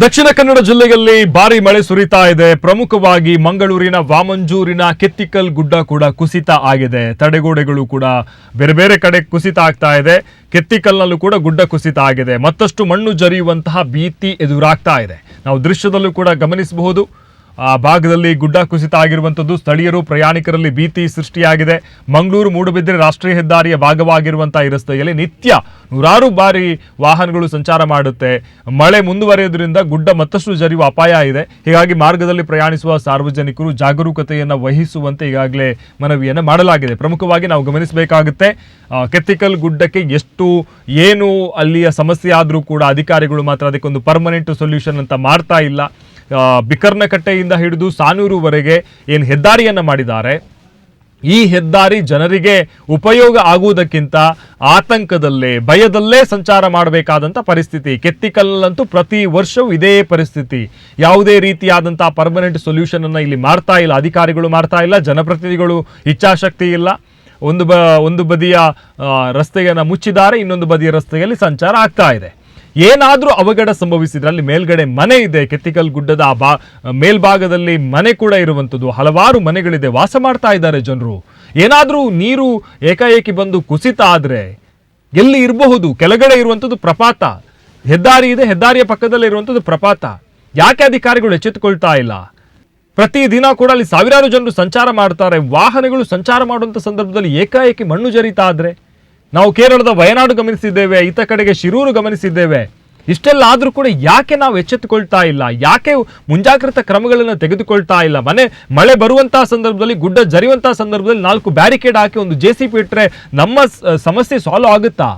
ದಕ್ಷಿಣ ಕನ್ನಡ ಜಿಲ್ಲೆಯಲ್ಲಿ ಭಾರಿ ಮಳೆ ಸುರಿತಾ ಇದೆ. ಪ್ರಮುಖವಾಗಿ ಮಂಗಳೂರಿನ ವಾಮಂಜೂರಿನ ಕೆತ್ತಿಕಲ್ ಗುಡ್ಡ ಕೂಡ ಕುಸಿತ ಆಗಿದೆ. ತಡೆಗೋಡೆಗಳು ಕೂಡ ಬೇರೆ ಬೇರೆ ಕಡೆ ಕುಸಿತ ಆಗ್ತಾ ಇದೆ. ಕೆತ್ತಿಕಲ್ನಲ್ಲೂ ಕೂಡ ಗುಡ್ಡ ಕುಸಿತ ಆಗಿದೆ. ಮತ್ತಷ್ಟು ಮಣ್ಣು ಜರಿಯುವಂತಹ ಭೀತಿ ಎದುರಾಗ್ತಾ ಇದೆ. ನಾವು ದೃಶ್ಯದಲ್ಲೂ ಕೂಡ ಗಮನಿಸಬಹುದು. ಆ ಭಾಗದಲ್ಲಿ ಗುಡ್ಡ ಕುಸಿತ ಆಗಿರುವಂಥದ್ದು ಸ್ಥಳೀಯರು ಪ್ರಯಾಣಿಕರಲ್ಲಿ ಭೀತಿ ಸೃಷ್ಟಿಯಾಗಿದೆ. ಮಂಗಳೂರು ಮೂಡುಬಿದಿರೆ ರಾಷ್ಟ್ರೀಯ ಹೆದ್ದಾರಿಯ ಭಾಗವಾಗಿರುವಂತಹ ಈ ರಸ್ತೆಯಲ್ಲಿ ನಿತ್ಯ ನೂರಾರು ಬಾರಿ ವಾಹನಗಳು ಸಂಚಾರ ಮಾಡುತ್ತೆ. ಮಳೆ ಮುಂದುವರಿಯೋದ್ರಿಂದ ಗುಡ್ಡ ಮತ್ತಷ್ಟು ಜರಿಯುವ ಅಪಾಯ ಇದೆ. ಹೀಗಾಗಿ ಮಾರ್ಗದಲ್ಲಿ ಪ್ರಯಾಣಿಸುವ ಸಾರ್ವಜನಿಕರು ಜಾಗರೂಕತೆಯನ್ನು ವಹಿಸುವಂತೆ ಈಗಾಗಲೇ ಮನವಿಯನ್ನು ಮಾಡಲಾಗಿದೆ. ಪ್ರಮುಖವಾಗಿ ನಾವು ಗಮನಿಸಬೇಕಾಗುತ್ತೆ, ಕೆತ್ತಿಕಲ್ ಗುಡ್ಡಕ್ಕೆ ಏನು ಅಲ್ಲಿಯ ಸಮಸ್ಯೆ ಆದರೂ ಕೂಡ ಅಧಿಕಾರಿಗಳು ಮಾತ್ರ ಅದಕ್ಕೊಂದು ಪರ್ಮನೆಂಟ್ ಸೊಲ್ಯೂಷನ್ ಅಂತ ಮಾಡ್ತಾ ಇಲ್ಲ. ಬಿಕರ್ನಕಟ್ಟೆಯಿಂದ ಹಿಡಿದು ಸಾನೂರುವರೆಗೆ ಏನು ಹೆದ್ದಾರಿಯನ್ನು ಮಾಡಿದ್ದಾರೆ, ಈ ಹೆದ್ದಾರಿ ಜನರಿಗೆ ಉಪಯೋಗ ಆಗುವುದಕ್ಕಿಂತ ಆತಂಕದಲ್ಲೇ ಭಯದಲ್ಲೇ ಸಂಚಾರ ಮಾಡಬೇಕಾದಂಥ ಪರಿಸ್ಥಿತಿ. ಕೆತ್ತಿಕಲ್ಲಂತೂ ಪ್ರತಿ ವರ್ಷವೂ ಇದೇ ಪರಿಸ್ಥಿತಿ. ಯಾವುದೇ ರೀತಿಯಾದಂಥ ಪರ್ಮನೆಂಟ್ ಸೊಲ್ಯೂಷನ್ ಅನ್ನು ಇಲ್ಲಿ ಮಾಡ್ತಾ ಇಲ್ಲ, ಅಧಿಕಾರಿಗಳು ಮಾಡ್ತಾ ಇಲ್ಲ, ಜನಪ್ರತಿನಿಧಿಗಳು ಇಚ್ಛಾಶಕ್ತಿ ಇಲ್ಲ. ಒಂದು ಬದಿಯ ರಸ್ತೆಯನ್ನು ಮುಚ್ಚಿದ್ದಾರೆ, ಇನ್ನೊಂದು ಬದಿಯ ರಸ್ತೆಯಲ್ಲಿ ಸಂಚಾರ ಆಗ್ತಾ ಇದೆ. ಏನಾದರೂ ಅವಘಡ ಸಂಭವಿಸಿದ್ರೆ ಅಲ್ಲಿ ಮೇಲ್ಗಡೆ ಮನೆ ಇದೆ, ಕೆತ್ತಿಕಲ್ ಗುಡ್ಡದ ಮೇಲ್ಭಾಗದಲ್ಲಿ ಮನೆ ಕೂಡ ಇರುವಂಥದ್ದು, ಹಲವಾರು ಮನೆಗಳಿದೆ, ವಾಸ ಮಾಡ್ತಾ ಇದ್ದಾರೆ ಜನರು. ಏನಾದರೂ ನೀರು ಏಕಾಏಕಿ ಬಂದು ಕುಸಿತ ಆದರೆ ಎಲ್ಲಿ ಇರಬಹುದು? ಕೆಳಗಡೆ ಇರುವಂಥದ್ದು ಪ್ರಪಾತ, ಹೆದ್ದಾರಿ ಇದೆ, ಹೆದ್ದಾರಿಯ ಪಕ್ಕದಲ್ಲಿ ಇರುವಂಥದ್ದು ಪ್ರಪಾತ. ಯಾಕೆ ಅಧಿಕಾರಿಗಳು ಎಚ್ಚೆತ್ತುಕೊಳ್ತಾ ಇಲ್ಲ? ಪ್ರತಿದಿನ ಕೂಡ ಅಲ್ಲಿ ಸಾವಿರಾರು ಜನರು ಸಂಚಾರ ಮಾಡ್ತಾರೆ. ವಾಹನಗಳು ಸಂಚಾರ ಮಾಡುವಂಥ ಸಂದರ್ಭದಲ್ಲಿ ಏಕಾಏಕಿ ಮಣ್ಣು ಜರಿತಾ ಆದರೆ, ನಾವು ಕೇರಳದ ವಯನಾಡು ಗಮನಿಸಿದ್ದೇವೆ, ಈತ ಕಡೆಗೆ ಶಿರೂರು ಗಮನಿಸಿದ್ದೇವೆ. ಇಷ್ಟೆಲ್ಲ ಆದರೂ ಕೂಡ ಯಾಕೆ ನಾವು ಎಚ್ಚೆತ್ತುಕೊಳ್ತಾ ಇಲ್ಲ? ಯಾಕೆ ಮುಂಜಾಗ್ರತಾ ಕ್ರಮಗಳನ್ನು ತೆಗೆದುಕೊಳ್ತಾ ಇಲ್ಲ? ಮಳೆ ಬರುವಂತಹ ಸಂದರ್ಭದಲ್ಲಿ, ಗುಡ್ಡ ಜರಿಯುವಂತಹ ಸಂದರ್ಭದಲ್ಲಿ 4 ಬ್ಯಾರಿಕೇಡ್ ಹಾಕಿ ಒಂದು JCB ಇಟ್ಟರೆ ನಮ್ಮ ಸಮಸ್ಯೆ ಸಾಲ್ವ್ ಆಗುತ್ತಾ?